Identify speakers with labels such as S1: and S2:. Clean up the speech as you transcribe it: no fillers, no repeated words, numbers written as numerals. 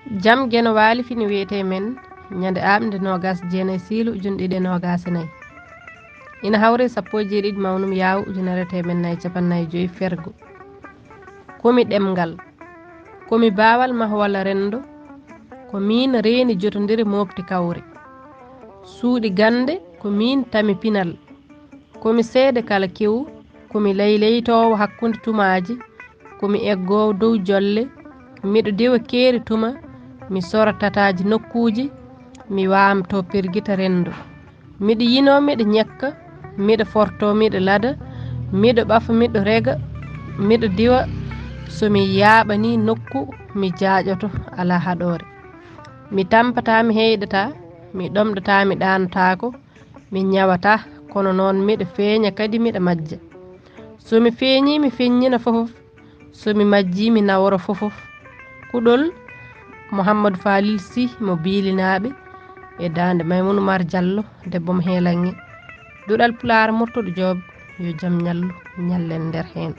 S1: jam geno waali fini wiyete men ñande amde nogas jeenay siilu ujunɗe ɗiɗi e nogas e nayyi ina hawre 17 mawnum yaw ujunere temen nayyi capannayyi joyyi fergo komi ɗemgal komi baawal mahwal rendo ko min reeni jotodiri mofti kawre suuɗi gande ko min tami pinal komi seede kala kewu komi layleytowo hakkunde tumaji komi eggowo dow jolle miɗo diwa keeri tuma mi sora tataji nokkuji mi wamto pirguita rendo miɗo yino miɗo ñekka miɗo forto miɗo lada miɗo ɓafa miɗo rega miɗo diwa somi yaaɓani nokku mi jaaƴoto ala haɗore mi tampata mi heyɗata mi ɗomɗata mi ɗanotako mi ñawata kono noon miɗo feeña kadi miɗo majja somi feeñi mi feññina fofof somi majji mi naworo fofof kuɗol Mouhamadou Falil Sy mo biilinaɓe e dande Maymouna Oumar Diallo debbo mo heelange duɗal Pulaar mottoɗo Joob yo jaam ñallu ñallen nder hen